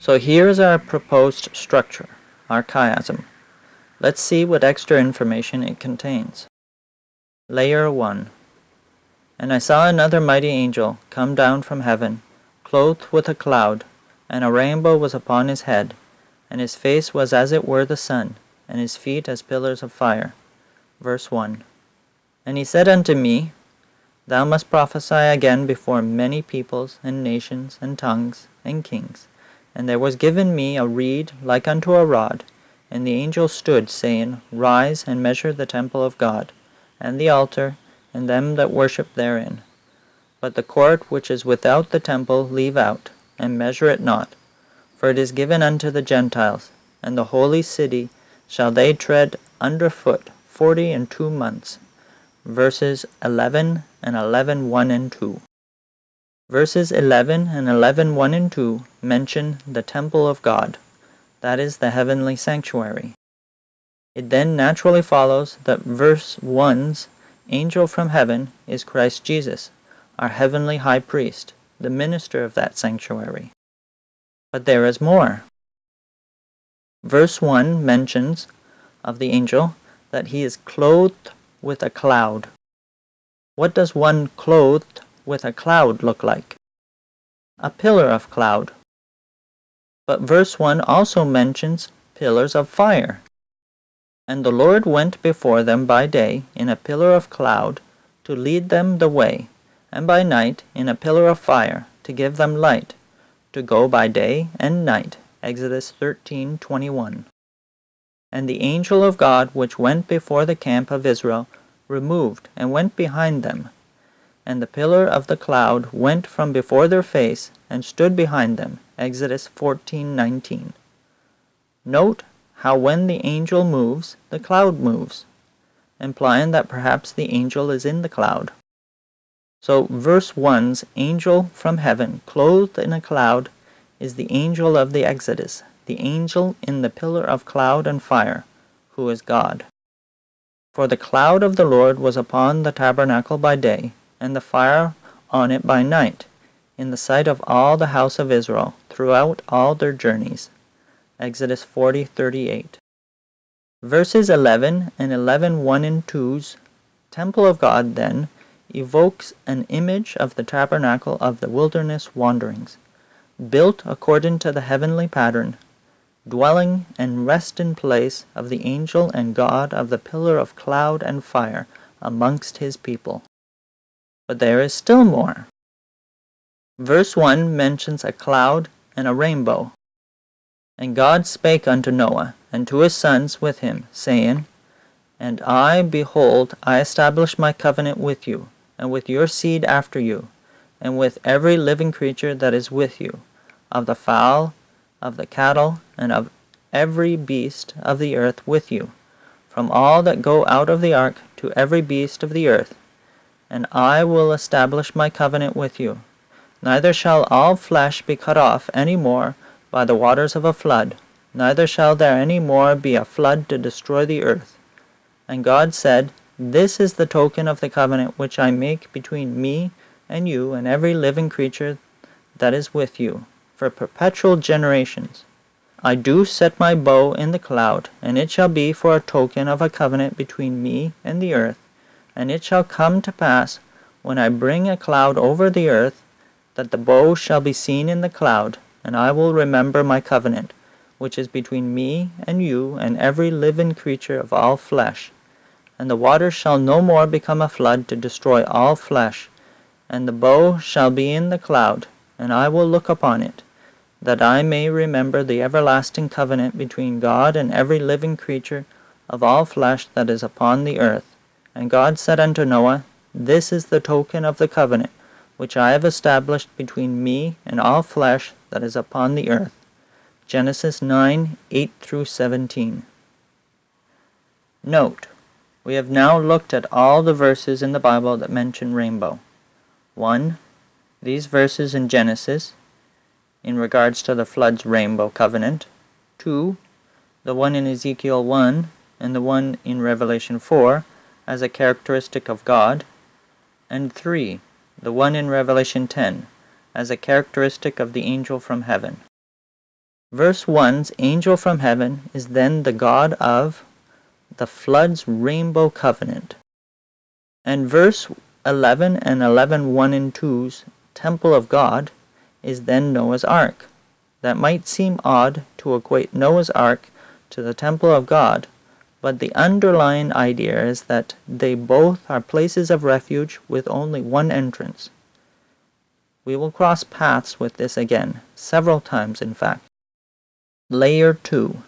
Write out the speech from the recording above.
So here is our proposed structure, our chiasm. Let's see what extra information it contains. Layer 1. And I saw another mighty angel come down from heaven, clothed with a cloud, and a rainbow was upon his head, and his face was as it were the sun, and his feet as pillars of fire. Verse 1. And he said unto me, Thou must prophesy again before many peoples, and nations, and tongues, and kings. And there was given me a reed like unto a rod, and the angel stood, saying, Rise and measure the temple of God, and the altar, and them that worship therein. But the court which is without the temple leave out, and measure it not, for it is given unto the Gentiles, and the holy city shall they tread under foot 42 months. Verses 11 and 11:1 and 2. Verses 11 and 11:1 and 2 mention the temple of God, that is the heavenly sanctuary. It then naturally follows that verse 1's angel from heaven is Christ Jesus, our heavenly high priest, the minister of that sanctuary. But there is more. Verse 1 mentions of the angel that he is clothed with a cloud. What does one clothed with a cloud look like? A pillar of cloud. But verse 1 also mentions pillars of fire. And the Lord went before them by day in a pillar of cloud to lead them the way, and by night in a pillar of fire to give them light, to go by day and night. Exodus 13:21. And the angel of God which went before the camp of Israel removed and went behind them, and the pillar of the cloud went from before their face and stood behind them. Exodus 14:19. Note how when the angel moves, the cloud moves, implying that perhaps the angel is in the cloud. So verse 1's angel from heaven clothed in a cloud is the angel of the Exodus, the angel in the pillar of cloud and fire, who is God. For the cloud of the Lord was upon the tabernacle by day, and the fire on it by night, in the sight of all the house of Israel, throughout all their journeys. Exodus 40:38. Verses 11 and 11:1 and 2's temple of God then evokes an image of the tabernacle of the wilderness wanderings, built according to the heavenly pattern, dwelling and resting place of the angel and God of the pillar of cloud and fire amongst his people. But there is still more. Verse 1 mentions a cloud and a rainbow. And God spake unto Noah, and to his sons with him, saying, And I, behold, I establish my covenant with you, and with your seed after you, and with every living creature that is with you, of the fowl, of the cattle, and of every beast of the earth with you, from all that go out of the ark to every beast of the earth. And I will establish my covenant with you. Neither shall all flesh be cut off any more by the waters of a flood, neither shall there any more be a flood to destroy the earth. And God said, This is the token of the covenant which I make between me and you and every living creature that is with you, for perpetual generations. I do set my bow in the cloud, and it shall be for a token of a covenant between me and the earth. And it shall come to pass, when I bring a cloud over the earth, that the bow shall be seen in the cloud, and I will remember my covenant, which is between me and you and every living creature of all flesh. And the waters shall no more become a flood to destroy all flesh, and the bow shall be in the cloud, and I will look upon it, that I may remember the everlasting covenant between God and every living creature of all flesh that is upon the earth. And God said unto Noah, This is the token of the covenant which I have established between me and all flesh that is upon the earth. Genesis 9:8-17. Note, we have now looked at all the verses in the Bible that mention rainbow. 1. These verses in Genesis, in regards to the flood's rainbow covenant. 2. The one in Ezekiel 1 and the one in Revelation 4 as a characteristic of God. And 3. The one in Revelation 10 as a characteristic of the angel from heaven. Verse 1's angel from heaven is then the God of the flood's rainbow covenant. And verse 11 and 11:1 and 2's temple of God is then Noah's Ark. That might seem odd to equate Noah's Ark to the temple of God, but the underlying idea is that they both are places of refuge with only one entrance. We will cross paths with this again, several times in fact. Layer 2.